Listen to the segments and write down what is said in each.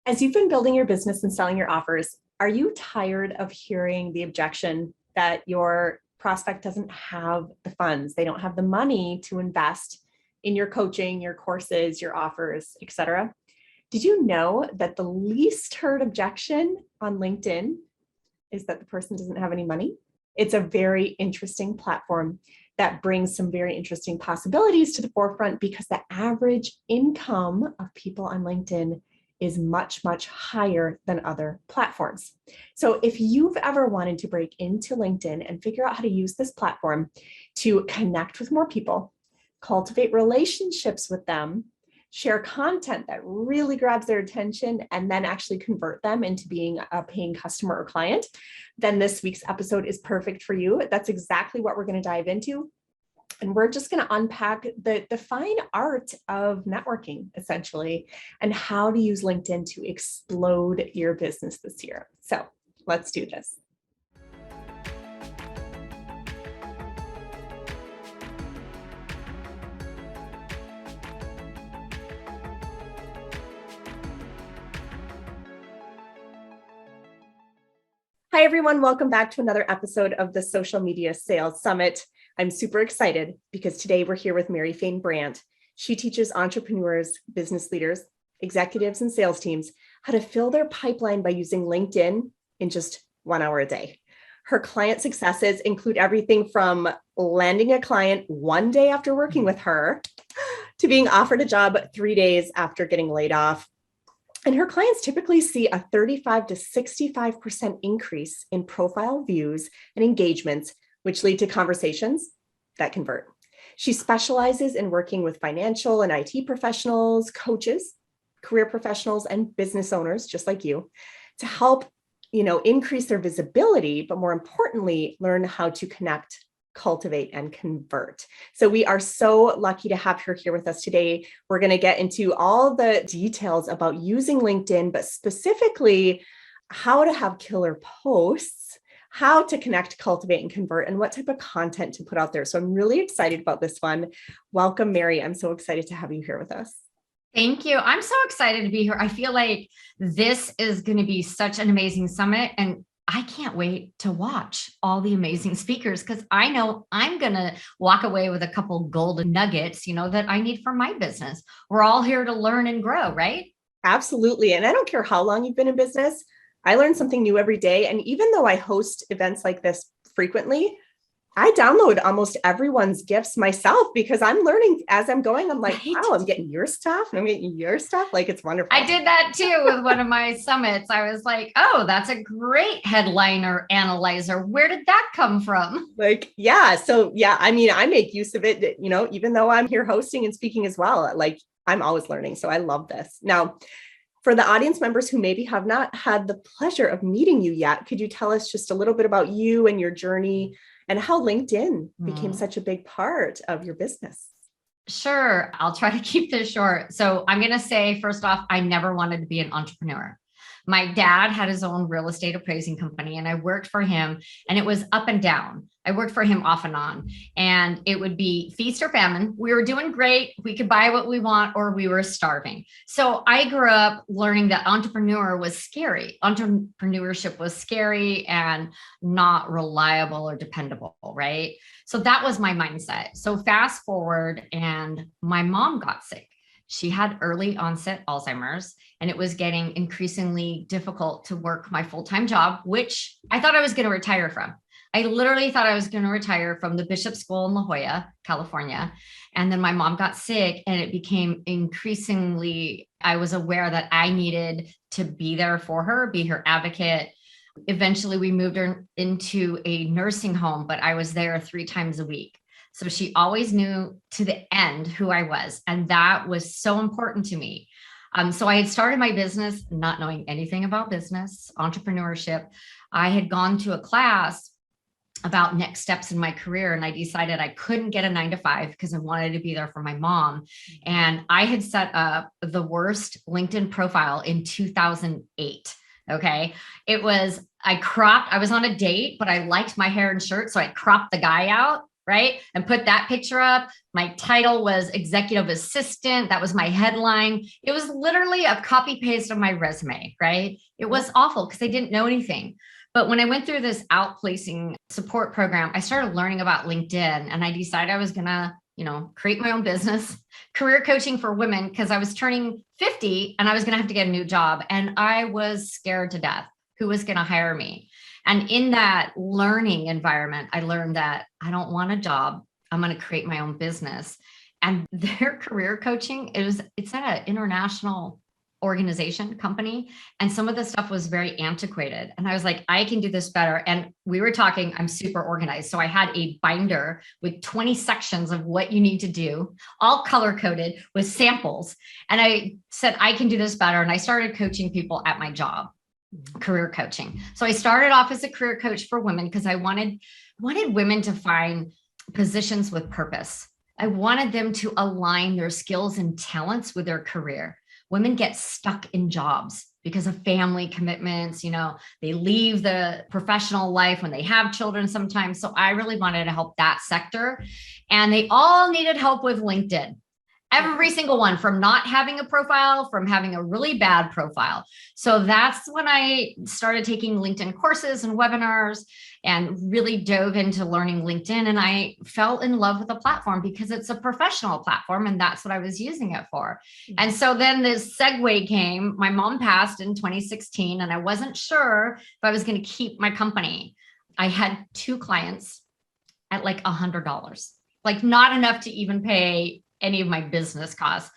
As you've been building your business and selling your offers, are you tired of hearing the objection that your prospect doesn't have the funds, they don't have the money to invest in your coaching, your courses, your offers, etc.? Did you know that the least heard objection on LinkedIn is that the person doesn't have any money? It's a very interesting platform that brings some very interesting possibilities to the forefront because the average income of people on LinkedIn is much, much higher than other platforms. So if you've ever wanted to break into LinkedIn and figure out how to use this platform to connect with more people, cultivate relationships with them, share content that really grabs their attention, and then actually convert them into being a paying customer or client, then this week's episode is perfect for you. That's exactly what we're going to dive into. And we're just going to unpack the fine art of networking, essentially, and how to use LinkedIn to explode your business this year. So let's do this. Hi, everyone. Welcome back to another episode of the Social Media Sales Summit. I'm super excited because today we're here with Fain Brandt. She teaches entrepreneurs, business leaders, executives, and sales teams how to fill their pipeline by using LinkedIn in just 1 hour a day. Her client successes include everything from landing a client one day after working with her to being offered a job 3 days after getting laid off. And her clients typically see a 35 to 65% increase in profile views and engagements, which lead to conversations that convert. She specializes in working with financial and IT professionals, coaches, career professionals, and business owners, just like you, to help, increase their visibility, but more importantly, learn how to connect, cultivate, and convert. So we are so lucky to have her here with us today. We're going to get into all the details about using LinkedIn, but specifically how to have killer posts, how to connect, cultivate, and convert, and what type of content to put out there. So I'm really excited about this one. Welcome, Mary. I'm so excited to have you here with us. Thank you. I'm so excited to be here. I feel like this is going to be such an amazing summit, and I can't wait to watch all the amazing speakers because I know I'm going to walk away with a couple golden nuggets, that I need for my business. We're all here to learn and grow, right? Absolutely. And I don't care how long you've been in business. I learn something new every day. And even though I host events like this frequently, I download almost everyone's gifts myself because I'm learning as I'm going. I'm like, wow, I'm getting your stuff and I'm getting your stuff. Like, it's wonderful. I did that too with one of my summits. I was like, oh, that's a great headliner analyzer. Where did that come from? Yeah. So yeah, I make use of it, even though I'm here hosting and speaking as well. Like, I'm always learning. So I love this. Now, for the audience members who maybe have not had the pleasure of meeting you yet, could you tell us just a little bit about you and your journey and how LinkedIn became such a big part of your business? Sure. I'll try to keep this short. So I'm going to say, first off, I never wanted to be an entrepreneur. My dad had his own real estate appraising company and I worked for him, and it was up and down. I worked for him off and on, and it would be feast or famine. We were doing great. We could buy what we want, or we were starving. So I grew up learning that entrepreneurship was scary and not reliable or dependable, right? So that was my mindset. So fast forward, and my mom got sick. She had early onset Alzheimer's, and it was getting increasingly difficult to work my full-time job, which I thought I was going to retire from. I literally thought I was going to retire from the Bishop School in La Jolla, California. And then my mom got sick, and it became increasingly, I was aware that I needed to be there for her, be her advocate. Eventually, we moved her into a nursing home, but I was there 3 times a week. So she always knew to the end who I was. And that was so important to me. So I had started my business not knowing anything about business, entrepreneurship. I had gone to a class about next steps in my career, and I decided I couldn't get a 9-to-5 because I wanted to be there for my mom. And I had set up the worst LinkedIn profile in 2008. Okay. I was on a date, but I liked my hair and shirt. So I cropped the guy out right? And put that picture up. My title was executive assistant. That was my headline. It was literally a copy paste of my resume, right? It was awful because I didn't know anything. But when I went through this outplacing support program, I started learning about LinkedIn, and I decided I was going to, create my own business, career coaching for women, because I was turning 50 and I was going to have to get a new job. And I was scared to death. Who was going to hire me? And in that learning environment, I learned that I don't want a job. I'm going to create my own business. And their career coaching, it's at an international organization company. And some of the stuff was very antiquated. And I was like, I can do this better. And we were talking, I'm super organized. So I had a binder with 20 sections of what you need to do, all color coded with samples. And I said, I can do this better. And I started coaching people at my job. Career coaching. So I started off as a career coach for women because I wanted women to find positions with purpose. I wanted them to align their skills and talents with their career. Women get stuck in jobs because of family commitments. They leave the professional life when they have children sometimes. So I really wanted to help that sector. And they all needed help with LinkedIn. Every single one, from not having a profile, from having a really bad profile. So that's when I started taking LinkedIn courses and webinars and really dove into learning LinkedIn. And I fell in love with the platform because it's a professional platform. And that's what I was using it for. And so then this segue came. My mom passed in 2016, and I wasn't sure if I was going to keep my company. I had 2 clients at like $100, like not enough to even pay any of my business costs.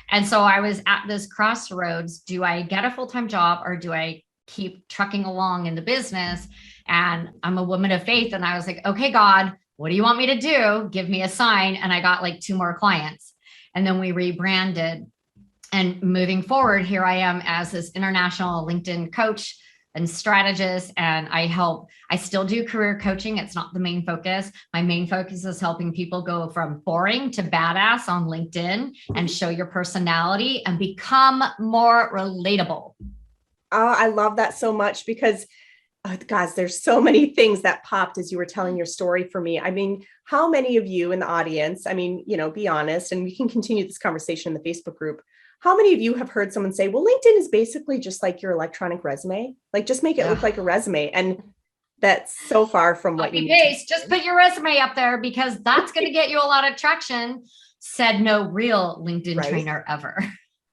And so I was at this crossroads. Do I get a full-time job or do I keep trucking along in the business? And I'm a woman of faith. And I was like, okay, God, what do you want me to do? Give me a sign. And I got like 2 more clients. And then we rebranded. And moving forward, here I am as this international LinkedIn coach and strategist. And I still do career coaching. It's not the main focus. My main focus is helping people go from boring to badass on LinkedIn and show your personality and become more relatable. Oh, I love that so much because, oh, guys, there's so many things that popped as you were telling your story for me. I mean, how many of you in the audience, be honest, and we can continue this conversation in the Facebook group. How many of you have heard someone say, well, LinkedIn is basically just like your electronic resume, like just make it look like a resume. And that's so far from what you paste. Just put your resume up there because that's going to get you a lot of traction, said no real LinkedIn trainer ever.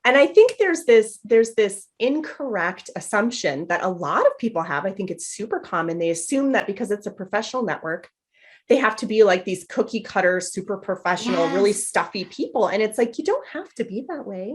And I think there's this incorrect assumption that a lot of people have. I think it's super common. They assume that because it's a professional network, they have to be like these cookie cutter, super professional, really stuffy people. And it's like, you don't have to be that way.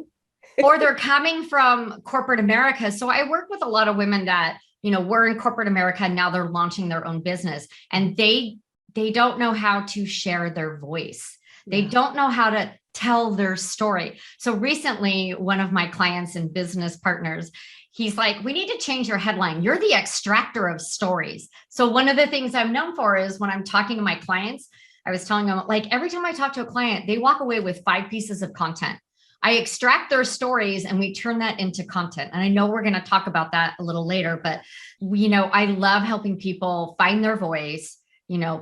Or they're coming from corporate America. So I work with a lot of women that, were in corporate America and now they're launching their own business and they don't know how to share their voice. They don't know how to tell their story. So recently, one of my clients and business partners, he's like, we need to change your headline. You're the extractor of stories. So one of the things I'm known for is when I'm talking to my clients, I was telling them, like, every time I talk to a client, they walk away with 5 pieces of content. I extract their stories and we turn that into content. And I know we're going to talk about that a little later, but I love helping people find their voice,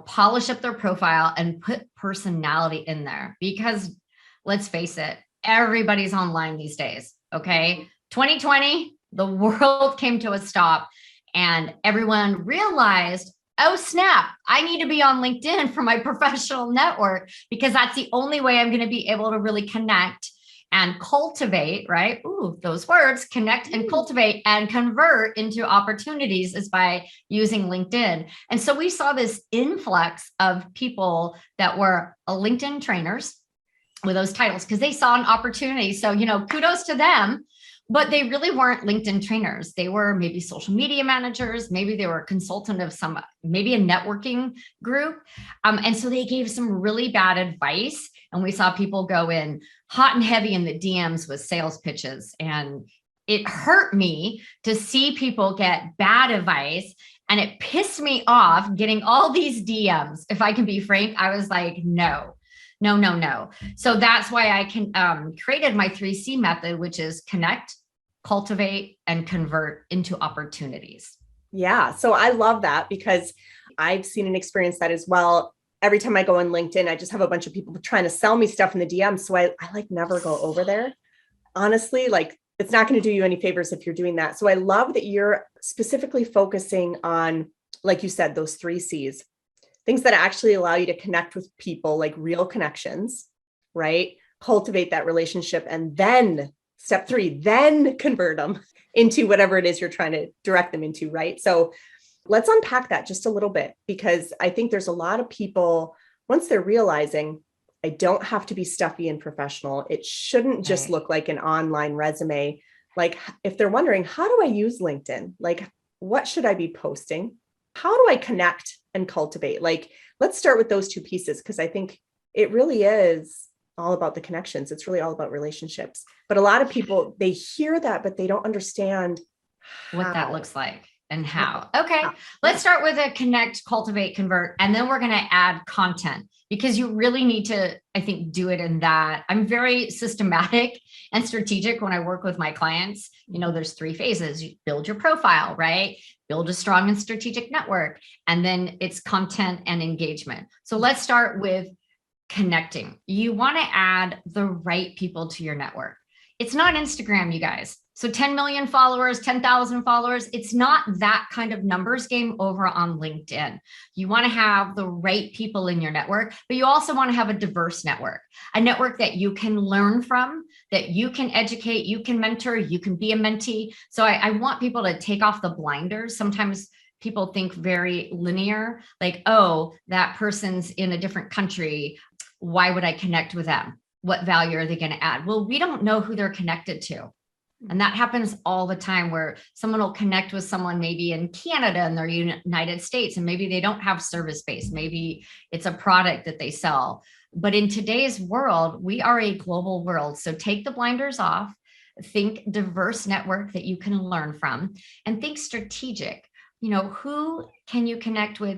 polish up their profile and put personality in there because let's face it, everybody's online these days. Okay. 2020, the world came to a stop and everyone realized, oh, snap, I need to be on LinkedIn for my professional network because that's the only way I'm going to be able to really connect and cultivate, right? Ooh, those words, connect and cultivate and convert into opportunities is by using LinkedIn. And so we saw this influx of people that were LinkedIn trainers with those titles because they saw an opportunity. So, kudos to them, but they really weren't LinkedIn trainers. They were maybe social media managers. Maybe they were a consultant of maybe a networking group. And so they gave some really bad advice. And we saw people go in hot and heavy in the DMs with sales pitches. And it hurt me to see people get bad advice. And it pissed me off getting all these DMs. If I can be frank, I was like, no. So that's why I created my 3C method, which is connect, cultivate, and convert into opportunities. Yeah. So I love that because I've seen and experienced that as well. every time I go on LinkedIn, I just have a bunch of people trying to sell me stuff in the DM. So I like never go over there. Honestly, like it's not going to do you any favors if you're doing that. So I love that you're specifically focusing on, like you said, those 3 C's, things that actually allow you to connect with people, like real connections, right? Cultivate that relationship. And then step 3, then convert them into whatever it is you're trying to direct them into, right? So let's unpack that just a little bit, because I think there's a lot of people, once they're realizing, I don't have to be stuffy and professional. It shouldn't just look like an online resume. Like if they're wondering, how do I use LinkedIn? Like, what should I be posting? How do I connect and cultivate? Like, let's start with those 2 pieces, because I think it really is all about the connections. It's really all about relationships. But a lot of people, they hear that, but they don't understand what that looks like and how. Okay, let's start with a connect, cultivate, convert, and then we're going to add content, because you really need to, I think, do it in that. I'm very systematic and strategic when I work with my clients. There's 3 phases. You build your profile, right? Build a strong and strategic network, and then it's content and engagement. So let's start with connecting. You want to add the right people to your network. It's not Instagram, you guys. So 10 million followers, 10,000 followers, it's not that kind of numbers game over on LinkedIn. You want to have the right people in your network, but you also want to have a diverse network, a network that you can learn from, that you can educate, you can mentor, you can be a mentee. So I want people to take off the blinders. Sometimes people think very linear, like, oh, that person's in a different country. Why would I connect with them? What value are they going to add? Well, we don't know who they're connected to. And that happens all the time, where someone will connect with someone maybe in Canada and they're United States, and maybe they don't have service base. Maybe it's a product that they sell. But in today's world, we are a global world. So take the blinders off, think diverse network that you can learn from, and think strategic. Who can you connect with?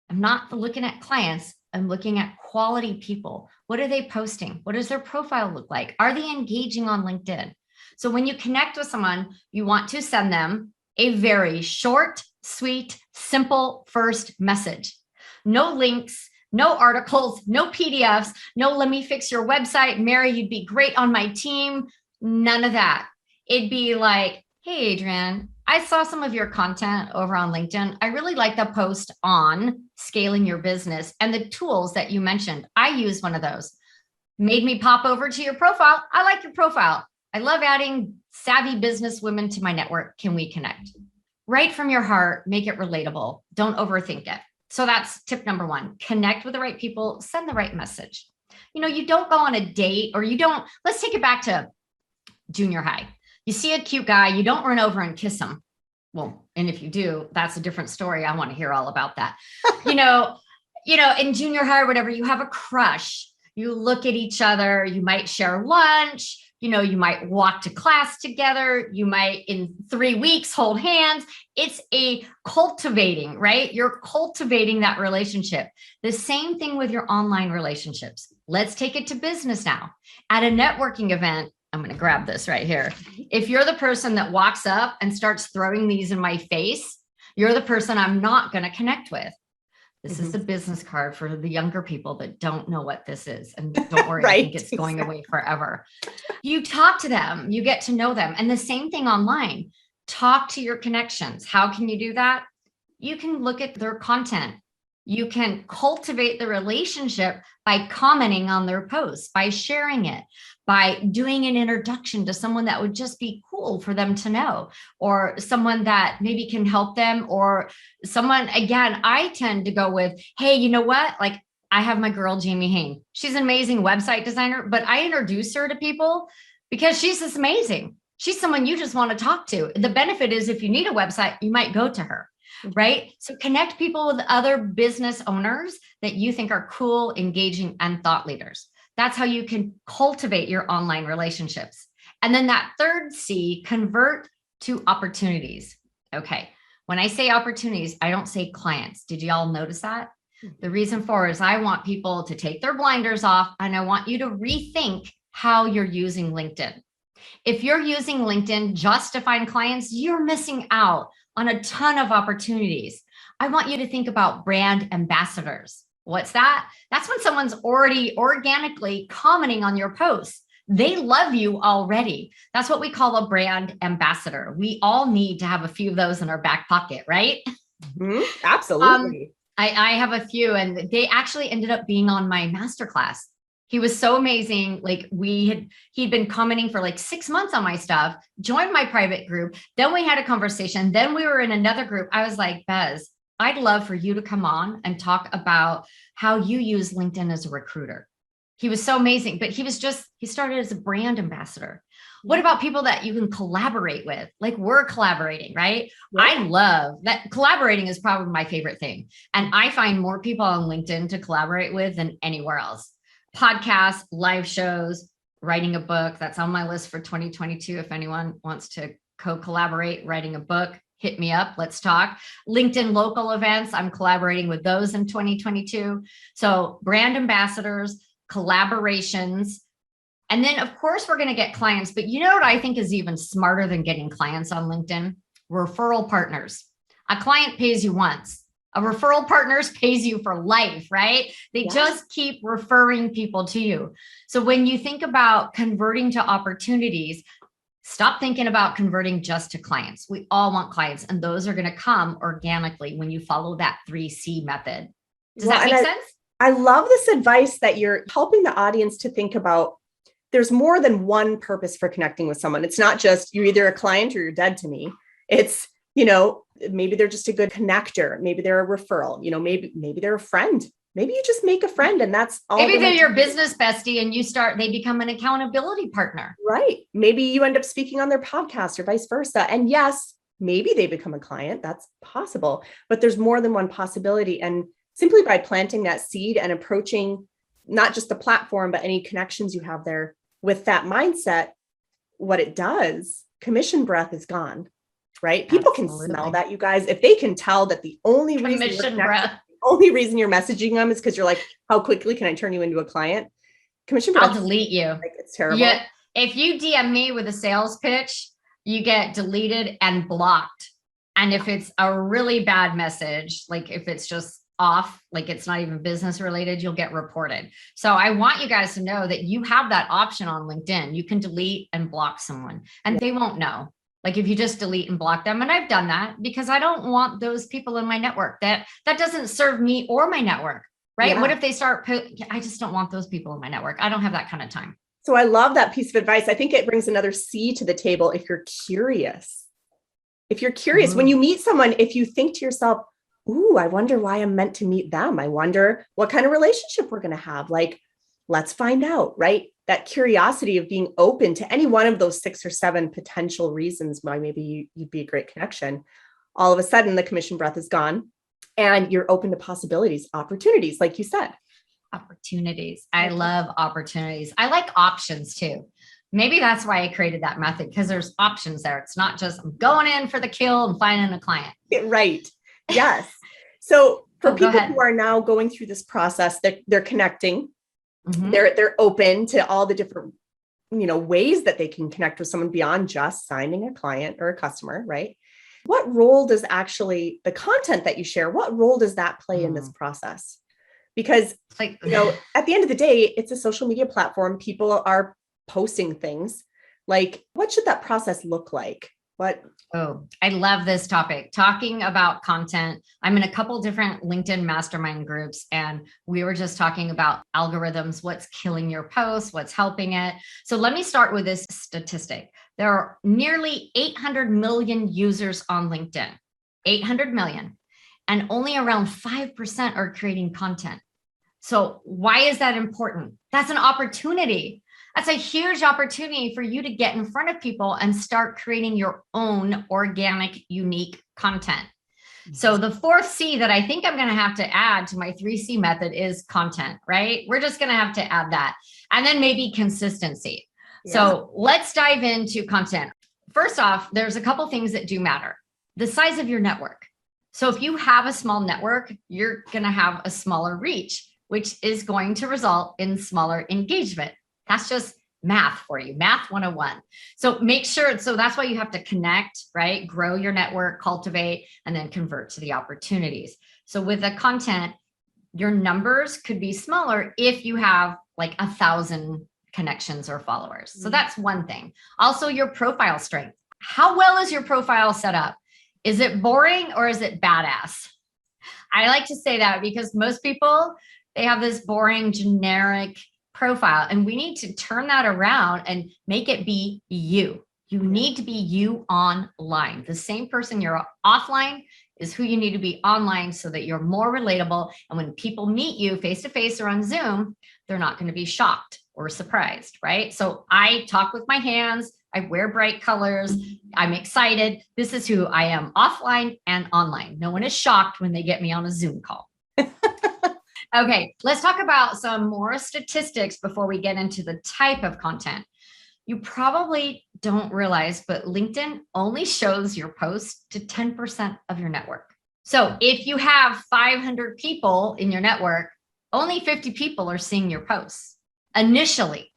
I'm not looking at clients. I'm looking at quality people. What are they posting? What does their profile look like? Are they engaging on LinkedIn? So when you connect with someone, you want to send them a very short, sweet, simple first message. No links, no articles, no PDFs, no let me fix your website. Mary, you'd be great on my team. None of that. It'd be like, hey, Adrienne, I saw some of your content over on LinkedIn. I really like the post on scaling your business and the tools that you mentioned. I use one of those. Made me pop over to your profile. I like your profile. I love adding savvy business women to my network. Can we connect? Right from your heart, make it relatable. Don't overthink it. So that's tip number 1. Connect with the right people, send the right message. You don't go on a date, or let's take it back to junior high. You see a cute guy, you don't run over and kiss him. Well, and if you do, that's a different story. I want to hear all about that. In junior high or whatever, you have a crush. You look at each other, you might share lunch, you might walk to class together, you might in 3 weeks hold hands. It's a cultivating, right? You're cultivating that relationship. The same thing with your online relationships. Let's take it to business now. At a networking event, I'm going to grab this right here. If you're the person that walks up and starts throwing these in my face, you're the person I'm not going to connect with. This is the business card for the younger people that don't know what this is. And don't worry, Right, I think it's going away forever. You talk to them, you get to know them. And the same thing online. Talk to your connections. How can you do that? You can look at their content. You can cultivate the relationship by commenting on their posts, by sharing it, by doing an introduction to someone that would just be cool for them to know, or someone that maybe can help them, or someone, again, I tend to go with, hey, you know what? Like, I have my girl, Jamie Hain. She's an amazing website designer, but I introduce her to people because she's just amazing. She's someone you just want to talk to. The benefit is if you need a website, you might go to her. Right? So connect people with other business owners that you think are cool, engaging, and thought leaders. That's how you can cultivate your online relationships. And then that third C, convert to opportunities. Okay. When I say opportunities, I don't say clients. Did you all notice that? The reason for is I want people to take their blinders off, and I want you to rethink how you're using LinkedIn. If you're using LinkedIn just to find clients, you're missing out on a ton of opportunities. I want you to think about brand ambassadors. What's that? That's when someone's already organically commenting on your posts. They love you already. That's what we call a brand ambassador. We all need to have a few of those in our back pocket, right? Absolutely. I have a few, and they actually ended up being on my masterclass. He was so amazing. Like he'd been commenting for like 6 months on my stuff, joined my private group. Then we had a conversation. Then we were in another group. I was like, Bez, I'd love for you to come on and talk about how you use LinkedIn as a recruiter. He was so amazing, but he started as a brand ambassador. What about people that you can collaborate with? Like we're collaborating, right? Yeah. I love that. Collaborating is probably my favorite thing. And I find more people on LinkedIn to collaborate with than anywhere else. Podcasts, live shows, writing a book. That's on my list for 2022. If anyone wants to co-collaborate, writing a book, hit me up. Let's talk. LinkedIn local events. I'm collaborating with those in 2022. So brand ambassadors, collaborations. And then of course we're going to get clients, but you know what I think is even smarter than getting clients on LinkedIn? Referral partners. A client pays you once. A referral partners pays you for life, right? They just keep referring people to you. So when you think about converting to opportunities, stop thinking about converting just to clients. We all want clients, and those are going to come organically when you follow that 3C method. Does that make sense? I love this advice that you're helping the audience to think about. There's more than one purpose for connecting with someone. It's not just you're either a client or you're dead to me. It's, maybe they're just a good connector. Maybe they're a referral, maybe they're a friend. Maybe you just make a friend and that's all. Maybe they're your business bestie and they become an accountability partner. Right. Maybe you end up speaking on their podcast or vice versa. And yes, maybe they become a client. That's possible, but there's more than one possibility. And simply by planting that seed and approaching not just the platform, but any connections you have there with that mindset, what it does, commission breath is gone. Right? People can smell that, you guys. If they can tell that the only reason you're messaging them is because you're like, how quickly can I turn you into a client? Commission breath. I'll delete you. Like, it's terrible. Yeah. If you DM me with a sales pitch, you get deleted and blocked. And if it's a really bad message, like if it's just off, like it's not even business related, you'll get reported. So I want you guys to know that you have that option on LinkedIn. You can delete and block someone and they won't know. Like if you just delete and block them. And I've done that because I don't want those people in my network. That doesn't serve me or my network, right? Yeah. What if they I just don't want those people in my network. I don't have that kind of time. So I love that piece of advice. I think it brings another C to the table. If you're curious, when you meet someone, if you think to yourself, ooh, I wonder why I'm meant to meet them. I wonder what kind of relationship we're going to have. Like, let's find out, right? That curiosity of being open to any one of those 6 or 7 potential reasons why maybe you'd be a great connection. All of a sudden, the commission breath is gone and you're open to possibilities, opportunities, like you said. Opportunities. I love opportunities. I like options too. Maybe that's why I created that method, because there's options there. It's not just I'm going in for the kill and finding a client. Right. Yes. So for people who are now going through this process, they're connecting. Mm-hmm. They're open to all the different, ways that they can connect with someone beyond just signing a client or a customer, right? What role does actually the content that you share, what role does that play in this process? Because, at the end of the day, it's a social media platform. People are posting things. Like, what should that process look like? Oh, I love this topic. Talking about content. I'm in a couple different LinkedIn mastermind groups, and we were just talking about algorithms, what's killing your posts, what's helping it. So let me start with this statistic. There are nearly 800 million users on LinkedIn, 800 million, and only around 5% are creating content. So why is that important? That's an opportunity. That's a huge opportunity for you to get in front of people and start creating your own organic, unique content. So the 4th C that I think I'm going to have to add to my 3C method is content, right? We're just going to have to add that. And then maybe consistency. Yeah. So let's dive into content. First off, there's a couple things that do matter. The size of your network. So if you have a small network, you're going to have a smaller reach, which is going to result in smaller engagement. That's just math for you, math 101. So make sure, so that's why you have to connect, right? Grow your network, cultivate, and then convert to the opportunities. So with the content, your numbers could be smaller if you have like 1,000 connections or followers. So that's one thing. Also, your profile strength. How well is your profile set up? Is it boring or is it badass? I like to say that because most people, they have this boring, generic profile, and we need to turn that around and make it be you. You need to be you online. The same person you're offline is who you need to be online so that you're more relatable. And when people meet you face to face or on Zoom, they're not going to be shocked or surprised, right? So I talk with my hands. I wear bright colors. I'm excited. This is who I am offline and online. No one is shocked when they get me on a Zoom call. Okay, let's talk about some more statistics before we get into the type of content. You probably don't realize, but LinkedIn only shows your posts to 10% of your network. So if you have 500 people in your network, only 50 people are seeing your posts initially,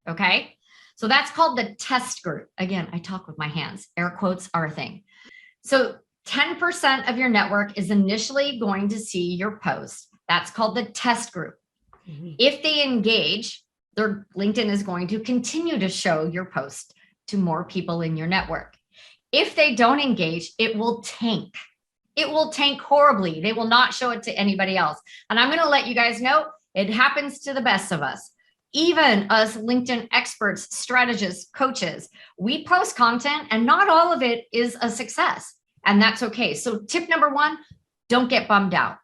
okay? So that's called the test group. Again, I talk with my hands. Air quotes are a thing. So 10% of your network is initially going to see your post. That's called the test group. If they engage, their LinkedIn is going to continue to show your post to more people in your network. If they don't engage, it will tank. It will tank horribly. They will not show it to anybody else. And I'm going to let you guys know it happens to the best of us. Even us LinkedIn experts, strategists, coaches, we post content and not all of it is a success. And that's okay. So tip number one, don't get bummed out.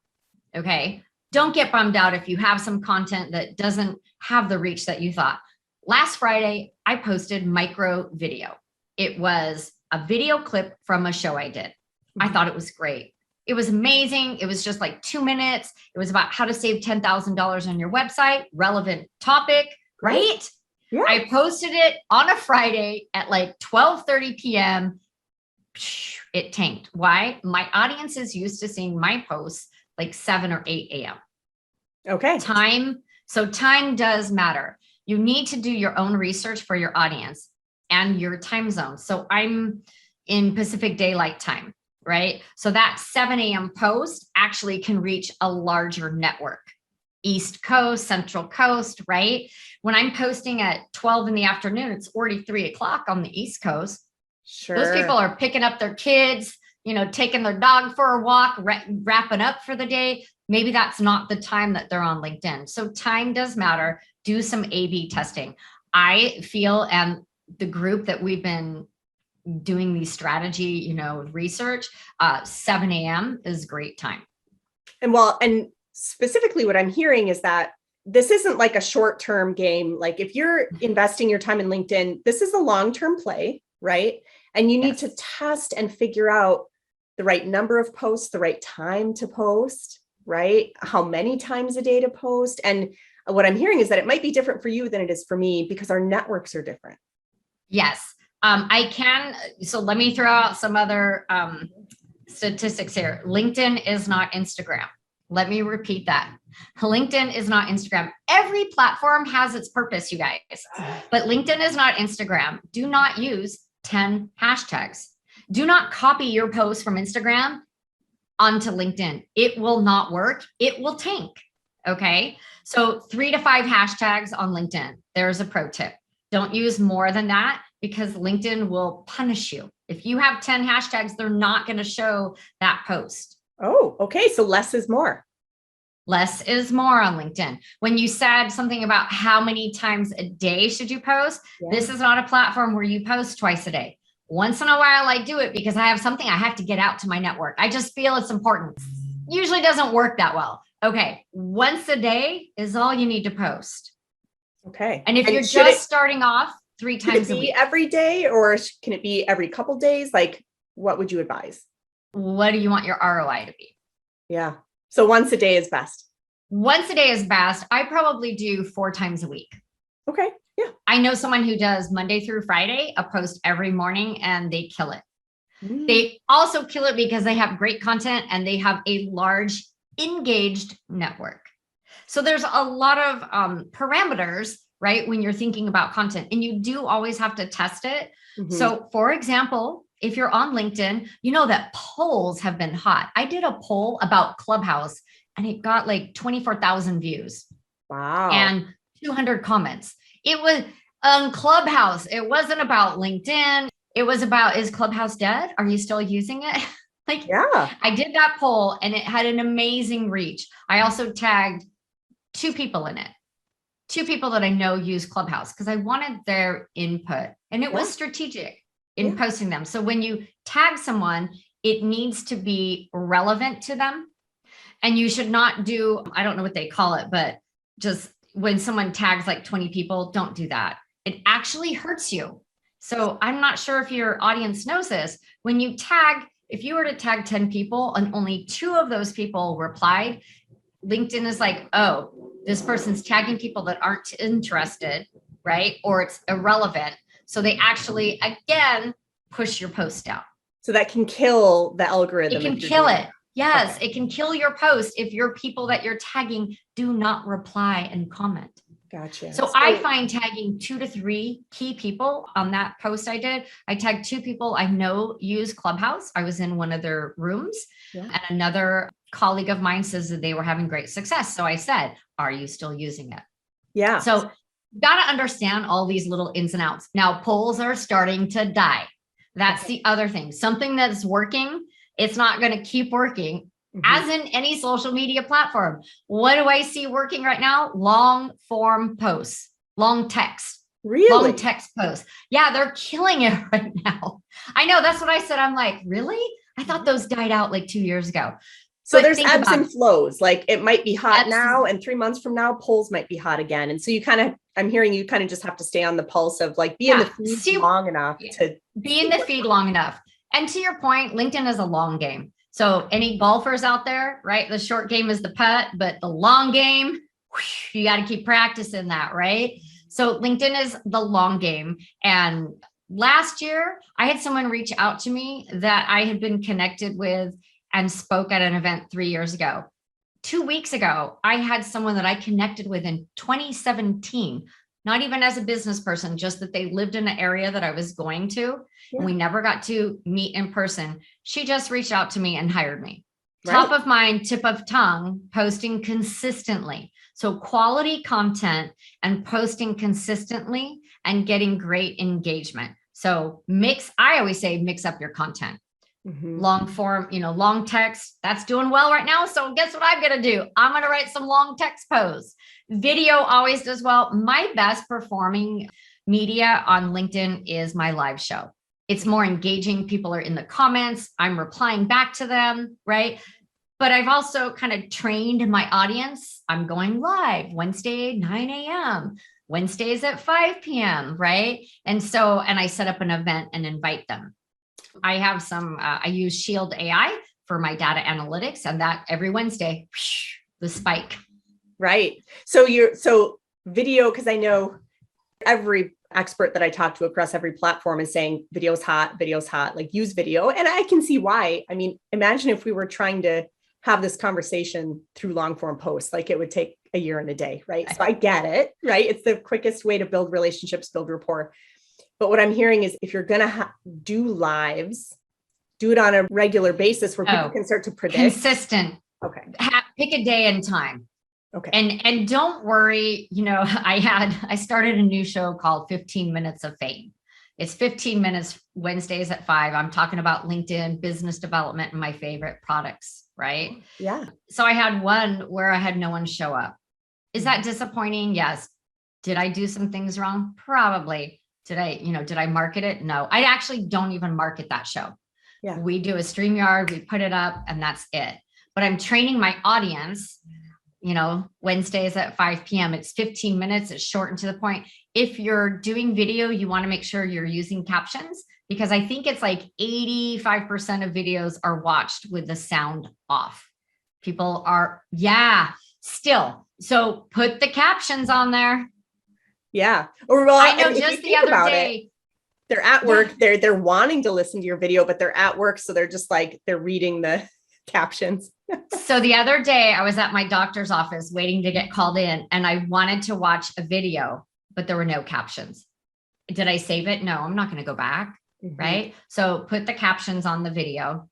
Okay. Don't get bummed out if you have some content that doesn't have the reach that you thought. Last Friday, I posted micro video. It was a video clip from a show I did. I thought it was great. It was amazing. It was just like 2 minutes. It was about how to save $10,000 on your website, relevant topic, right? Yeah. I posted it on a Friday at like 12:30 p.m. It tanked. Why? My audience is used to seeing my posts like 7 or 8 a.m. Okay. So time does matter. You need to do your own research for your audience and your time zone. So I'm in Pacific Daylight Time, right? So that 7 a.m. post actually can reach a larger network. East Coast, Central Coast, right? When I'm posting at 12 in the afternoon, it's already 3 o'clock on the East Coast. Sure. Those people are picking up their kids, taking their dog for a walk, wrapping up for the day. Maybe that's not the time that they're on LinkedIn. So time does matter. Do some A/B testing. I feel, and the group that we've been doing these strategy, research, 7 a.m. is great time. And specifically what I'm hearing is that this isn't like a short-term game. Like if you're investing your time in LinkedIn, this is a long-term play, right? And you need to test and figure out the right number of posts, the right time to post, right? How many times a day to post. And what I'm hearing is that it might be different for you than it is for me because our networks are different. Yes, I can. So let me throw out some other statistics here. LinkedIn is not Instagram. Let me repeat that. LinkedIn is not Instagram. Every platform has its purpose, you guys, but LinkedIn is not Instagram. Do not use 10 hashtags. Do not copy your post from Instagram onto LinkedIn. It will not work. It will tank. Okay. So 3 to 5 hashtags on LinkedIn. There's a pro tip. Don't use more than that because LinkedIn will punish you. If you have 10 hashtags, they're not going to show that post. Oh, okay. So less is more. Less is more on LinkedIn. When you said something about how many times a day should you post, this is not a platform where you post twice a day. Once in a while, I do it because I have something I have to get out to my network. I just feel it's important. Usually doesn't work that well. Okay. Once a day is all you need to post. Okay. And if you're just starting off, 3 times a week. Every day or can it be every couple days? Like what would you advise? What do you want your ROI to be? Yeah. So once a day is best. Once a day is best. I probably do 4 times a week. Okay. Yeah. I know someone who does Monday through Friday, a post every morning, and they kill it. They also kill it because they have great content and they have a large engaged network. So there's a lot of parameters, right? When you're thinking about content, and you do always have to test it. So for example, if you're on LinkedIn, you know that polls have been hot. I did a poll about Clubhouse and it got like 24,000 views Wow. and 200 comments. It was on Clubhouse. It wasn't about LinkedIn. It was about, is Clubhouse dead? Are you still using it? Like, Yeah. I did that poll and it had an amazing reach. I also tagged 2 people in it, 2 people that I know use Clubhouse because I wanted their input, and it was strategic in posting them. So when you tag someone, it needs to be relevant to them. And you should not do, I don't know what they call it, but just when someone tags like 20 people, don't do that. It actually hurts you. So I'm not sure if your audience knows this. When you tag, if you were to tag 10 people and only 2 of those people replied, LinkedIn is like, oh, this person's tagging people that aren't interested, right? Or it's irrelevant. So they actually, again, push your post down. So that can kill the algorithm. It can kill it. Yes, it can kill your post if your people that you're tagging do not reply and comment. Gotcha. So I find tagging 2 to 3 key people on that post I did. I tagged 2 people I know use Clubhouse. I was in one of their rooms, and another colleague of mine says that they were having great success. So I said, are you still using it? Yeah. So got to understand all these little ins and outs. Now polls are starting to die. That's the other thing. Something that's working, it's not going to keep working. As in any social media platform. What do I see working right now? Long form posts, long text. Really? Long text posts. Yeah, they're killing it right now. I know, that's what I said. I'm like, really? I thought those died out like 2 years ago. So there's ebbs and flows. Like it might be hot now, and 3 months from now, polls might be hot again. And so you kind of, I'm hearing you kind of just have to stay on the pulse of like be in the feed long enough to be in the feed long enough. And to your point, LinkedIn is a long game. So any golfers out there, right? The short game is the putt, but the long game, you got to keep practicing that, right? So LinkedIn is the long game. And last year, I had someone reach out to me that I had been connected with and spoke at an event 3 years ago. 2 weeks ago, I had someone that I connected with in 2017, not even as a business person, just that they lived in an area that I was going to. And we never got to meet in person. She just reached out to me and hired me. Right. Top of mind, tip of tongue, posting consistently. So quality content and posting consistently and getting great engagement. So I always say, mix up your content. Long form, long text, that's doing well right now. So guess what I'm going to do? I'm going to write some long text posts. Video always does well. My best performing media on LinkedIn is my live show. It's more engaging. People are in the comments. I'm replying back to them, right? But I've also kind of trained my audience. I'm going live Wednesday, 9 a.m., Wednesdays at 5 p.m., right? And I set up an event and invite them. I have I use Shield AI for my data analytics, and that every Wednesday, the spike. Right. So video, because I know every expert that I talk to across every platform is saying video's hot, like use video. And I can see why. I mean, imagine if we were trying to have this conversation through long form posts, like it would take a year and a day, right? So I get it, right? It's the quickest way to build relationships, build rapport. But what I'm hearing is if you're going to do lives, do it on a regular basis where people can start to predict. Consistent. Okay. Pick a day and time. Okay. And don't worry, I started a new show called 15 Minutes of Fain. It's 15 minutes Wednesdays at 5. I'm talking about LinkedIn, business development, and my favorite products, right? Yeah. So I had one where I had no one show up. Is that disappointing? Yes. Did I do some things wrong? Probably. Did I market it? No, I actually don't even market that show. Yeah. We do a StreamYard, we put it up, and that's it. But I'm training my audience, Wednesdays at 5 p.m. It's 15 minutes. It's short and to the point. If you're doing video, you want to make sure you're using captions, because I think it's like 85% of videos are watched with the sound off. People are, still. So put the captions on there. Yeah. I know just the other day. They're at work. They're wanting to listen to your video, but they're at work. So they're just like, they're reading the captions. So the other day I was at my doctor's office waiting to get called in, and I wanted to watch a video, but there were no captions. Did I save it? No, I'm not going to go back. Right. So put the captions on the video.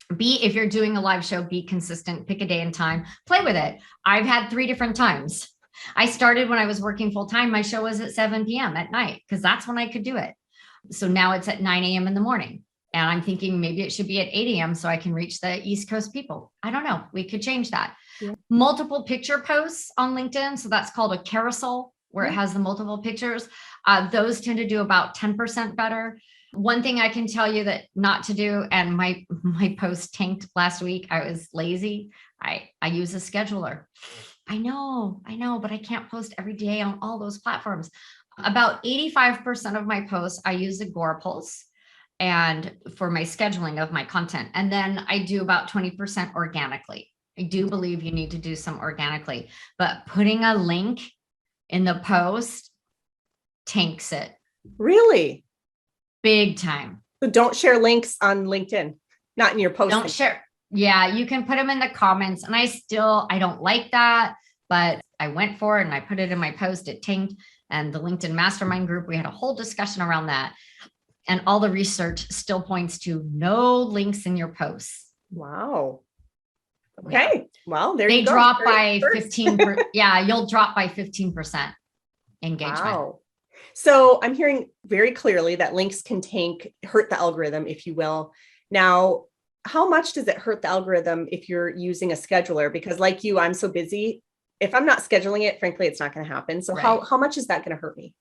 If you're doing a live show, be consistent, pick a day and time, play with it. I've had 3 different times. I started when I was working full time. My show was at 7 p.m. at night because that's when I could do it. So now it's at 9 a.m. in the morning. And I'm thinking maybe it should be at 8 a.m. so I can reach the East Coast people. I don't know. We could change that. Yeah. Multiple picture posts on LinkedIn. So that's called a carousel, where it has the multiple pictures. Those tend to do about 10% better. One thing I can tell you that not to do, and my post tanked last week. I was lazy. I use a scheduler. I know, but I can't post every day on all those platforms. About 85% of my posts, I use Agorapulse and for my scheduling of my content. And then I do about 20% organically. I do believe you need to do some organically, but putting a link in the post tanks it. Really? Big time. So don't share links on LinkedIn, not in your post. Don't share. Yeah, you can put them in the comments. And I don't like that, but I went for it and I put it in my post. It tanked. And the LinkedIn mastermind group, we had a whole discussion around that. And all the research still points to no links in your posts. Wow. Okay. Yeah. Well, there they you go. Drop by 15%. Yeah, you'll drop by 15% engagement. Wow. So I'm hearing very clearly that links can hurt the algorithm, if you will. Now, how much does it hurt the algorithm if you're using a scheduler? Because like you, I'm so busy. If I'm not scheduling it, frankly, it's not going to happen. So right. How much is that going to hurt me?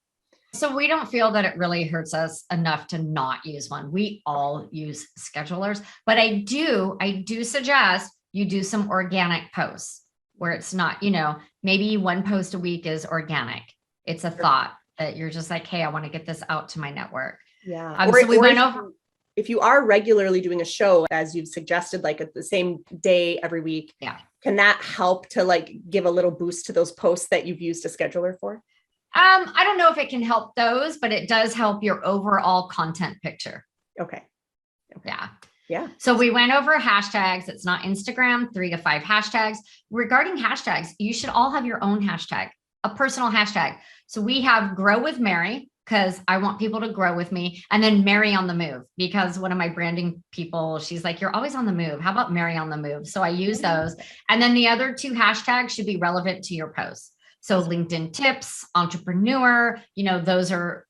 So we don't feel that it really hurts us enough to not use one. We all use schedulers, but I do suggest you do some organic posts where it's not, maybe one post a week is organic. It's a thought that you're just like, hey, I want to get this out to my network. Yeah. If you are regularly doing a show, as you've suggested, like at the same day every week, can that help to give a little boost to those posts that you've used a scheduler for? I don't know if it can help those, but it does help your overall content picture. Okay. Yeah. So we went over hashtags. It's not Instagram, 3 to 5 hashtags. Regarding hashtags, you should all have your own hashtag, a personal hashtag. So we have Grow with Mary, because I want people to grow with me. And then Mary on the Move, because one of my branding people, she's like, you're always on the move. How about Mary on the Move? So I use those. And then the other 2 hashtags should be relevant to your posts. So LinkedIn tips, entrepreneur, those are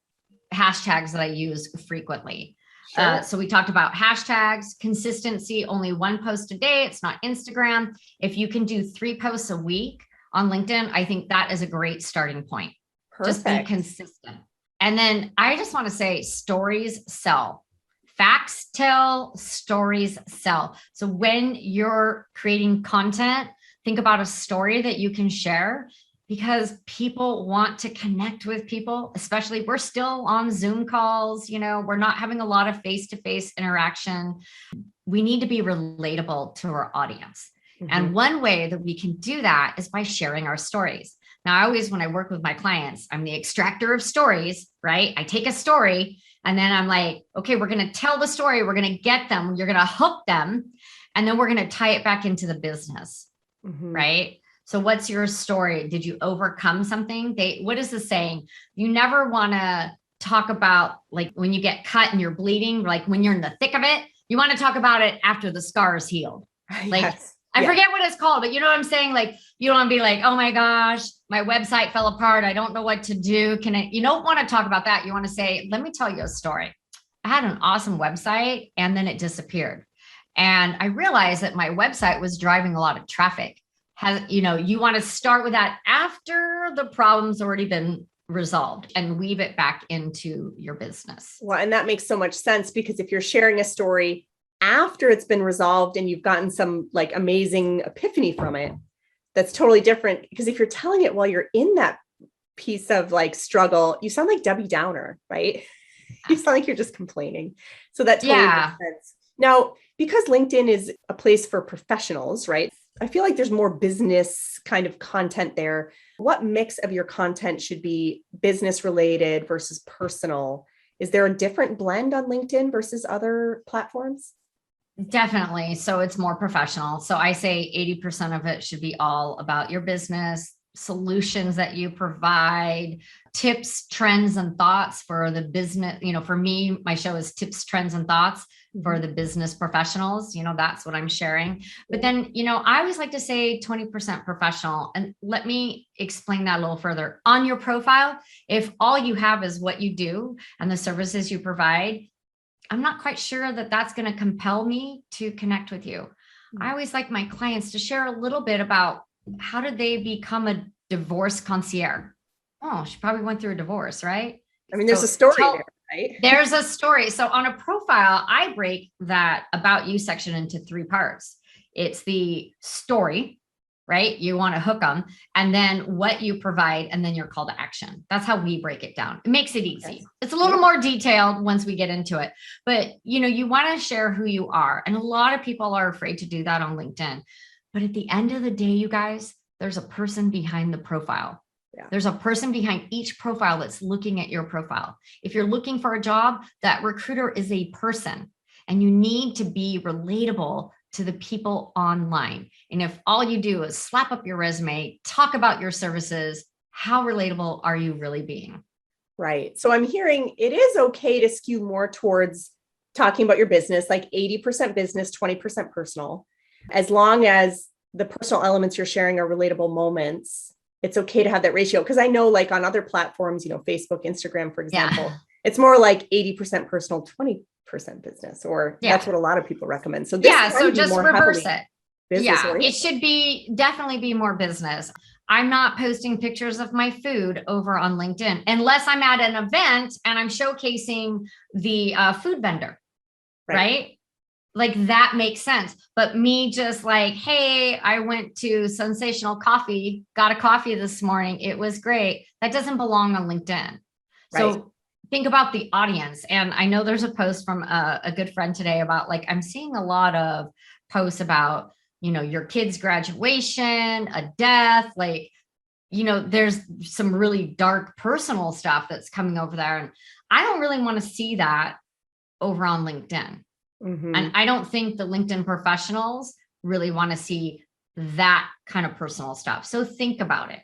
hashtags that I use frequently. Sure. So we talked about hashtags, consistency, only 1 post a day. It's not Instagram. If you can do 3 posts a week on LinkedIn, I think that is a great starting point. Perfect. Just be consistent. And then I just want to say stories sell. Facts tell, stories sell. So when you're creating content, think about a story that you can share, because people want to connect with people, especially we're still on Zoom calls, we're not having a lot of face-to-face interaction. We need to be relatable to our audience. Mm-hmm. And one way that we can do that is by sharing our stories. Now, when I work with my clients, I'm the extractor of stories, right? I take a story and then I'm like, okay, we're going to tell the story. We're going to get them. You're going to hook them. And then we're going to tie it back into the business, right? So what's your story? Did you overcome something? What is the saying? You never want to talk about when you get cut and you're bleeding, when you're in the thick of it, you want to talk about it after the scar is healed. Yes. I forget what it's called, but you know what I'm saying? You don't want to be like, oh my gosh, my website fell apart. I don't know what to do. You don't want to talk about that. You want to say, let me tell you a story. I had an awesome website and then it disappeared. And I realized that my website was driving a lot of traffic. You want to start with that after the problem's already been resolved and weave it back into your business. Well, and that makes so much sense, because if you're sharing a story after it's been resolved and you've gotten some amazing epiphany from it, that's totally different. Because if you're telling it while you're in that piece of struggle, you sound like Debbie Downer, right? You sound like you're just complaining. So that totally makes sense. Now, because LinkedIn is a place for professionals, right? I feel like there's more business kind of content there. What mix of your content should be business related versus personal? Is there a different blend on LinkedIn versus other platforms? Definitely. So it's more professional. So I say 80% of it should be all about your business. solutions that you provide, tips, trends, and thoughts for the business. For me, my show is tips, trends, and thoughts for the business professionals. That's what I'm sharing. But then, I always like to say 20% professional. And let me explain that a little further. On your profile, if all you have is what you do and the services you provide, I'm not quite sure that that's going to compel me to connect with you. I always like my clients to share a little bit about how did they become a divorce concierge? Oh, she probably went through a divorce, right? I mean, there's a story there, right? There's a story. So on a profile, I break that about you section into 3 parts. It's the story, right? You want to hook them, and then what you provide, and then your call to action. That's how we break it down. It makes it easy. Yes. It's a little more detailed once we get into it, but you want to share who you are. And a lot of people are afraid to do that on LinkedIn. But at the end of the day, you guys, there's a person behind the profile. Yeah. There's a person behind each profile that's looking at your profile. If you're looking for a job, that recruiter is a person, and you need to be relatable to the people online. And if all you do is slap up your resume, talk about your services, how relatable are you really being? Right. So I'm hearing it is okay to skew more towards talking about your business, like 80% business, 20% personal. As long as the personal elements you're sharing are relatable moments, it's okay to have that ratio. Because I know like on other platforms, Facebook, Instagram, for example, it's more like 80% personal, 20% business, or that's what a lot of people recommend. So so just reverse it. It should definitely be more business. I'm not posting pictures of my food over on LinkedIn unless I'm at an event and I'm showcasing the food vendor, right? Like that makes sense. But me just like, hey, I went to Sensational Coffee, got a coffee this morning. It was great. That doesn't belong on LinkedIn. So think about the audience. And I know there's a post from a good friend today about like, I'm seeing a lot of posts about, your kid's graduation, a death, like, there's some really dark personal stuff that's coming over there. And I don't really want to see that over on LinkedIn. And I don't think the LinkedIn professionals really want to see that kind of personal stuff. So think about it.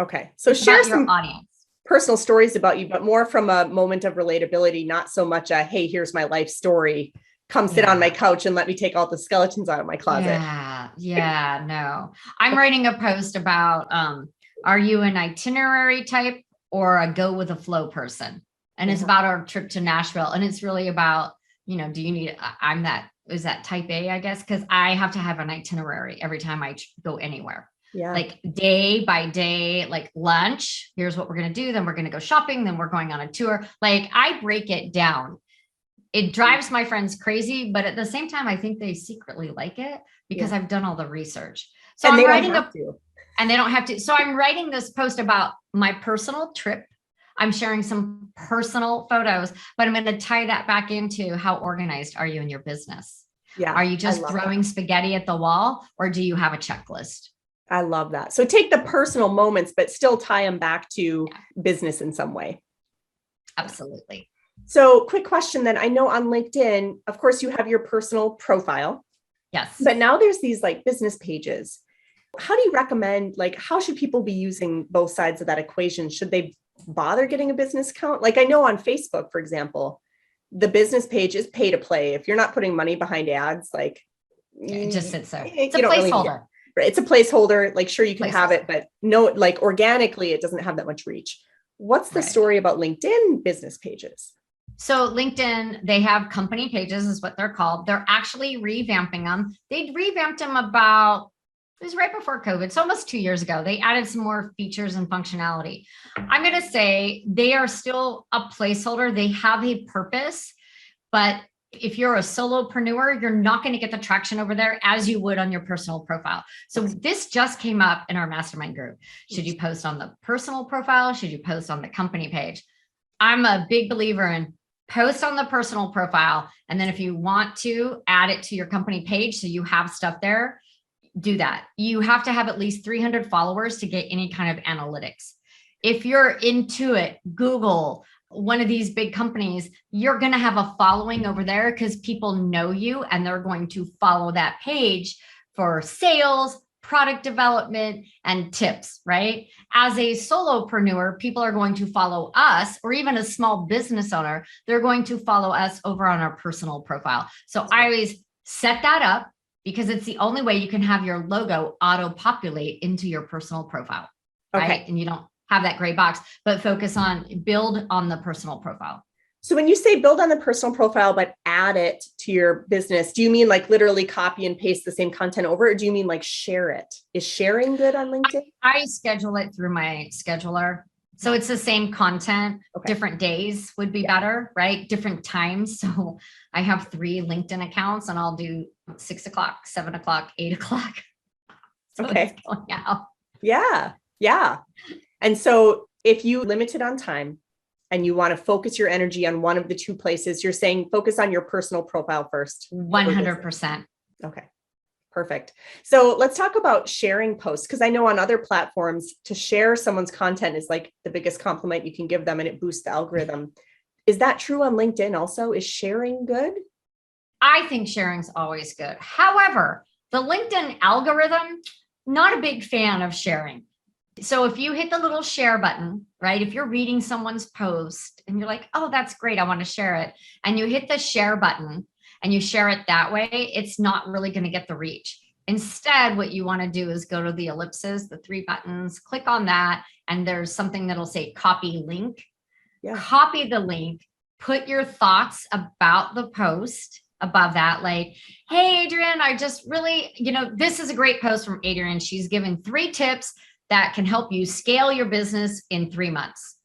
Okay. So share some audience personal stories about you, but more from a moment of relatability, not so much a, hey, here's my life story. Come sit on my couch and let me take all the skeletons out of my closet. No. I'm writing a post about, are you an itinerary type or a go with the flow person? And it's about our trip to Nashville. And it's really about, do you need, is that type A, I guess? Because I have to have an itinerary every time I go anywhere. Yeah. Like day by day, like lunch, here's what we're going to do. Then we're going to go shopping. Then we're going on a tour. Like I break it down. It drives my friends crazy, but at the same time, I think they secretly like it because I've done all the research. So and I'm writing and they don't have to. So I'm writing this post about my personal trip. I'm sharing some personal photos, but I'm going to tie that back into how organized are you in your business? Yeah. Are you just throwing spaghetti at the wall, or do you have a checklist? I love that. So take the personal moments, but still tie them back to business in some way. Absolutely. So quick question then. I know on LinkedIn, of course, you have your personal profile. Yes. But now there's these like business pages. How do you recommend, like, how should people be using both sides of that equation? Should they bother getting a business account? Like I know on Facebook, for example, the business page is pay to play. If you're not putting money behind ads, like it just sits there. It's a placeholder. Right. It's a placeholder. Like, sure, you can have it, but no, like organically, it doesn't have that much reach. What's the story about LinkedIn business pages? So LinkedIn, they have company pages is what they're called. They're actually revamping them. They revamped them it was right before COVID. So almost 2 years ago, they added some more features and functionality. I'm going to say they are still a placeholder. They have a purpose, but if you're a solopreneur, you're not going to get the traction over there as you would on your personal profile. So this just came up in our mastermind group. Should you post on the personal profile? Should you post on the company page? I'm a big believer in post on the personal profile. And then if you want to add it to your company page, so you have stuff there, do that. You have to have at least 300 followers to get any kind of analytics. If you're into it, Google, one of these big companies, you're going to have a following over there because people know you and they're going to follow that page for sales, product development and tips, right? As a solopreneur, people are going to follow us, or even a small business owner, they're going to follow us over on our personal profile. So I always set that up because it's the only way you can have your logo auto-populate into your personal profile, right? And you don't have that gray box, but focus on build on the personal profile. So when you say build on the personal profile, but add it to your business, do you mean like literally copy and paste the same content over, or do you mean like share it? Is sharing good on LinkedIn? I schedule it through my scheduler. So it's the same content, different days would be better, right? Different times. So I have 3 LinkedIn accounts and I'll do 6 o'clock, 7 o'clock, 8 o'clock. So it's going out. Yeah. And so if you limit it on time, and you want to focus your energy on one of the 2 places, you're saying focus on your personal profile first. 100%. Okay, perfect. So let's talk about sharing posts, because I know on other platforms to share someone's content is like the biggest compliment you can give them and it boosts the algorithm. Is that true on LinkedIn also? Is sharing good? I think sharing's always good. However, the LinkedIn algorithm, not a big fan of sharing. So if you hit the little share button, right? If you're reading someone's post and you're like, oh, that's great, I want to share it. And you hit the share button and you share it that way, it's not really going to get the reach. Instead, what you want to do is go to the ellipses, the 3 buttons, click on that. And there's something that'll say copy link. Copy the link, put your thoughts about the post above that. Like, hey, Adrienne, I just really, this is a great post from Adrienne. She's given 3 tips that can help you scale your business in 3 months.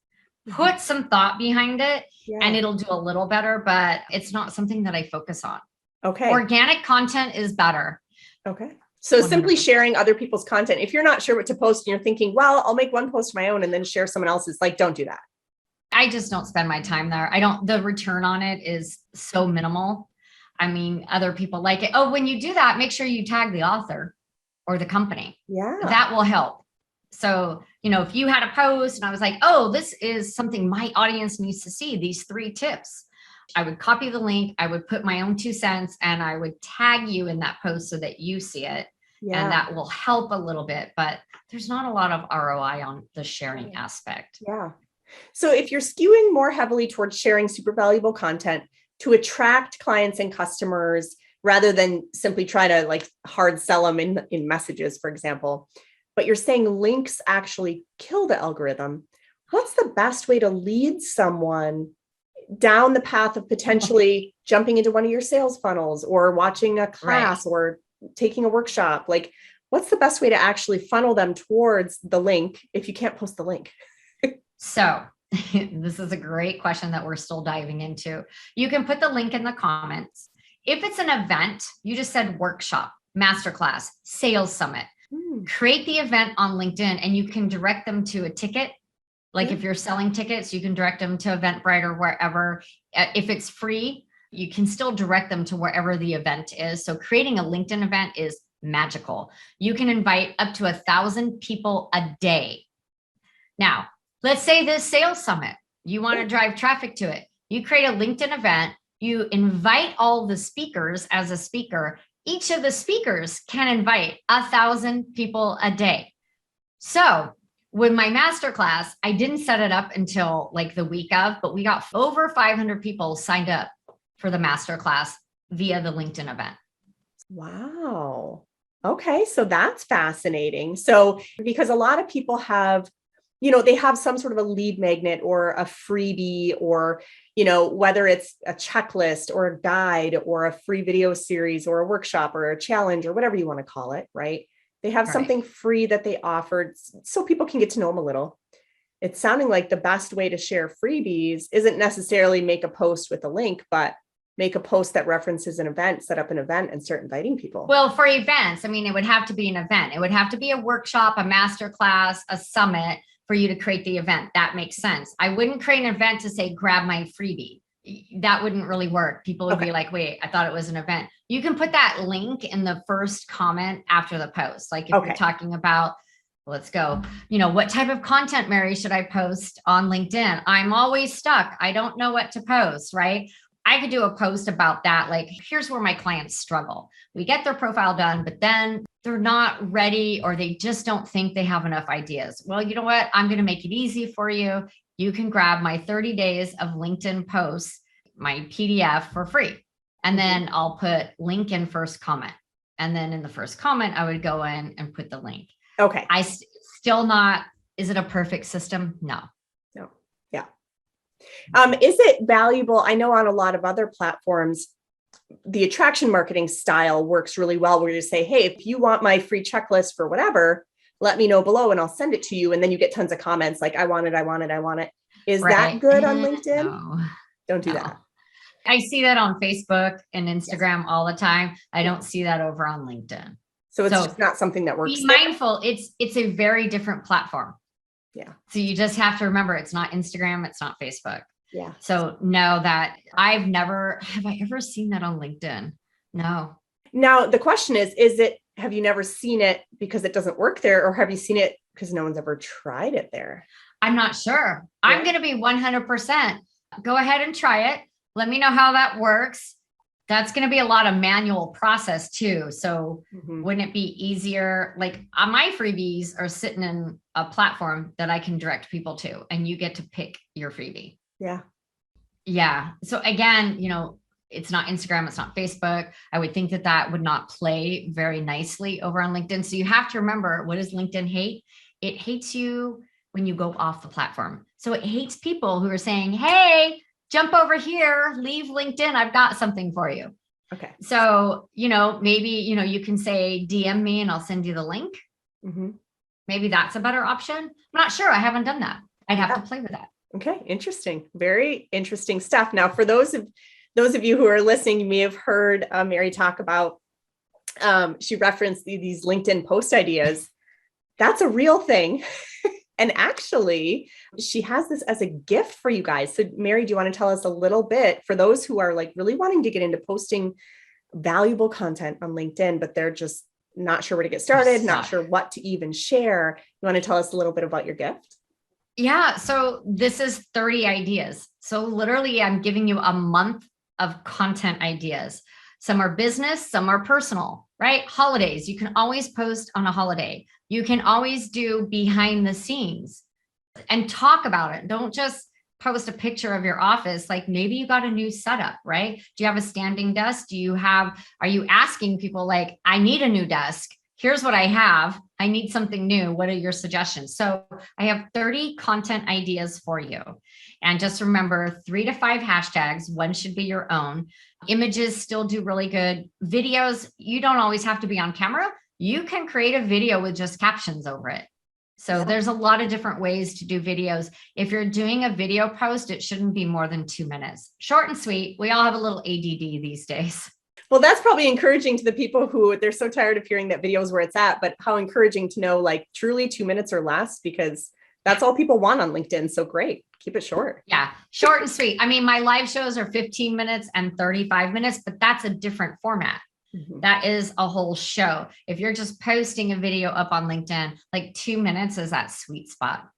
Put some thought behind it and it'll do a little better, but it's not something that I focus on. Organic content is better. So 100%. Simply sharing other people's content. If you're not sure what to post and you're thinking, well, I'll make one post of my own and then share someone else's, like, don't do that. I just don't spend my time there. The return on it is so minimal. I mean, other people like it. Oh, when you do that, make sure you tag the author or the company. That will help. So, if you had a post and I was like, oh, this is something my audience needs to see, these 3 tips, I would copy the link, I would put my own 2 cents and I would tag you in that post so that you see it. And that will help a little bit, but there's not a lot of ROI on the sharing aspect. So if you're skewing more heavily towards sharing super valuable content to attract clients and customers, rather than simply try to like hard sell them in messages, for example, but you're saying links actually kill the algorithm, what's the best way to lead someone down the path of potentially jumping into one of your sales funnels or watching a class or taking a workshop? Like, what's the best way to actually funnel them towards the link if you can't post the link? So this is a great question that we're still diving into. You can put the link in the comments. If it's an event, you just said workshop, masterclass, sales summit. Create the event on LinkedIn and you can direct them to a ticket. Like if you're selling tickets, you can direct them to Eventbrite or wherever. If it's free, you can still direct them to wherever the event is. So creating a LinkedIn event is magical. You can invite up to 1,000 people a day. Now, let's say this sales summit, you want to drive traffic to it. You create a LinkedIn event, you invite all the speakers as a speaker. Each of the speakers can invite 1,000 people a day. So with my masterclass, I didn't set it up until like the week of, but we got over 500 people signed up for the masterclass via the LinkedIn event. Wow. Okay. So that's fascinating. So because a lot of people have, they have some sort of a lead magnet or a freebie or, whether it's a checklist or a guide or a free video series or a workshop or a challenge or whatever you want to call it, right? They have something free that they offered so people can get to know them a little. It's sounding like the best way to share freebies isn't necessarily make a post with a link, but make a post that references an event, set up an event and start inviting people. Well, for events, it would have to be an event. It would have to be a workshop, a masterclass, a summit for you to create the event. That makes sense. I wouldn't create an event to say, grab my freebie. That wouldn't really work. People would be like, wait, I thought it was an event. You can put that link in the first comment after the post. Like if you're talking about, let's go, what type of content, Mary, should I post on LinkedIn? I'm always stuck. I don't know what to post, right? I could do a post about that. Like, here's where my clients struggle. We get their profile done, but then they're not ready or they just don't think they have enough ideas. Well, you know what? I'm going to make it easy for you. You can grab my 30 days of LinkedIn posts, my PDF for free. And then I'll put link in first comment. And then in the first comment, I would go in and put the link. Okay. Still not, is it a perfect system? No. No. Yeah. Is it valuable? I know on a lot of other platforms, the attraction marketing style works really well where you say, hey, if you want my free checklist for whatever, let me know below and I'll send it to you. And then you get tons of comments like, I want it, I want it, I want it. Is that good on LinkedIn? No. Don't do that. I see that on Facebook and Instagram all the time. I don't see that over on LinkedIn. So it's just not something that works. Be mindful. It's a very different platform. Yeah. So you just have to remember it's not Instagram. It's not Facebook. Yeah. So know that have I ever seen that on LinkedIn? No. Now the question is have you never seen it because it doesn't work there, or have you seen it because no one's ever tried it there? I'm not sure. Yeah. I'm going to be 100%. Go ahead and try it. Let me know how that works. That's going to be a lot of manual process too. So wouldn't it be easier? Like my freebies are sitting in a platform that I can direct people to, and you get to pick your freebie. Yeah. Yeah. So again, it's not Instagram, it's not Facebook. I would think that would not play very nicely over on LinkedIn. So you have to remember, what does LinkedIn hate? It hates you when you go off the platform. So it hates people who are saying, hey, jump over here, leave LinkedIn. I've got something for you. Okay. So, maybe, you can say, DM me and I'll send you the link. Maybe that's a better option. I'm not sure. I haven't done that. I'd have to play with that. Okay. Interesting. Very interesting stuff. Now, for those of you who are listening, you may have heard Mary talk about, she referenced these LinkedIn post ideas. That's a real thing. And actually, she has this as a gift for you guys. So Mary, do you want to tell us a little bit for those who are like really wanting to get into posting valuable content on LinkedIn, but they're just not sure where to get started, not sure what to even share. You want to tell us a little bit about your gift? Yeah. So this is 30 ideas. So literally I'm giving you a month of content ideas. Some are business, some are personal, right? Holidays. You can always post on a holiday. You can always do behind the scenes and talk about it. Don't just post a picture of your office. Like maybe you got a new setup, right? Do you have a standing desk? Are you asking people like, I need a new desk. Here's what I have. I need something new. What are your suggestions? So I have 30 content ideas for you. And just remember 3 to 5 hashtags. One should be your own. Images still do really good. Videos, you don't always have to be on camera. You can create a video with just captions over it. So there's a lot of different ways to do videos. If you're doing a video post, it shouldn't be more than 2 minutes. Short and sweet. We all have a little ADD these days. Well, that's probably encouraging to the people who they're so tired of hearing that video is where it's at, but how encouraging to know like truly 2 minutes or less, because that's all people want on LinkedIn. So great. Keep it short. Yeah. Short and sweet. I mean, my live shows are 15 minutes and 35 minutes, but that's a different format. That is a whole show. If you're just posting a video up on LinkedIn, like 2 minutes is that sweet spot.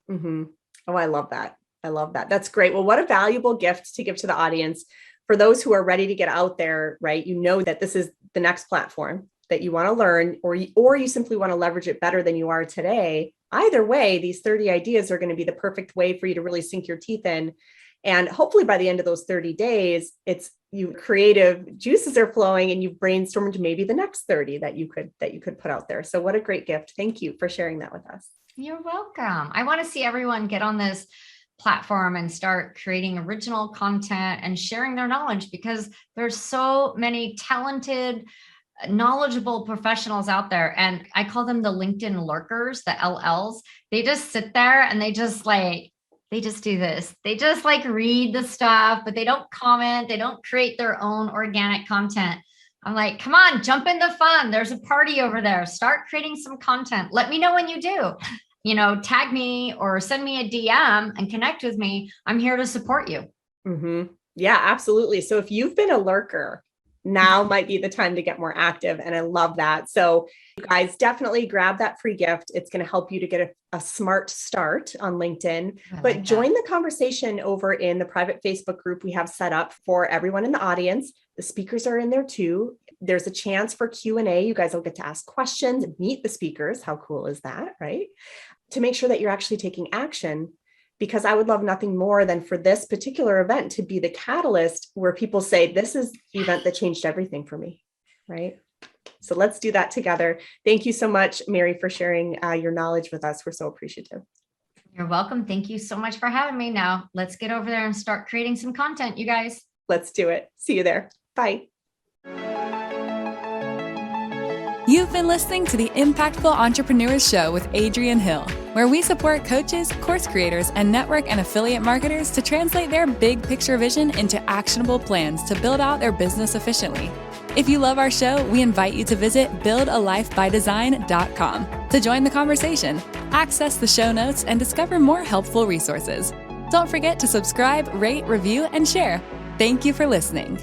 Oh, I love that. I love that. That's great. Well, what a valuable gift to give to the audience for those who are ready to get out there, right? You know that this is the next platform that you want to learn, or you simply want to leverage it better than you are today. Either way, these 30 ideas are going to be the perfect way for you to really sink your teeth in. And hopefully by the end of those 30 days, you creative juices are flowing and you've brainstormed maybe the next 30 that you could put out there. So what a great gift. Thank you for sharing that with us. You're welcome. I want to see everyone get on this platform and start creating original content and sharing their knowledge, because there's so many talented, knowledgeable professionals out there. And I call them the LinkedIn lurkers, the LLs. They just sit there and they just do this. They just like read the stuff, but they don't comment. They don't create their own organic content. I'm like, come on, jump in the fun. There's a party over there. Start creating some content. Let me know when you do. Tag me or send me a DM and connect with me. I'm here to support you. Yeah, absolutely. So if you've been a lurker now might be the time to get more active. And I love that. So you guys definitely grab that free gift. It's going to help you to get a smart start on LinkedIn, but join the conversation over in the private Facebook group we have set up for everyone in the audience. The speakers are in there too. There's a chance for Q&A. You guys will get to ask questions, meet the speakers. How cool is that, right? To make sure that you're actually taking action, because I would love nothing more than for this particular event to be the catalyst where people say, this is the event that changed everything for me, right? So let's do that together. Thank you so much, Mary, for sharing your knowledge with us. We're so appreciative. You're welcome. Thank you so much for having me. Now let's get over there and start creating some content, you guys. Let's do it. See you there. Bye. You've been listening to the Impactful Entrepreneurs Show with Adrienne Hill, where we support coaches, course creators, and network and affiliate marketers to translate their big picture vision into actionable plans to build out their business efficiently. If you love our show, we invite you to visit buildalifebydesign.com to join the conversation, access the show notes, and discover more helpful resources. Don't forget to subscribe, rate, review, and share. Thank you for listening.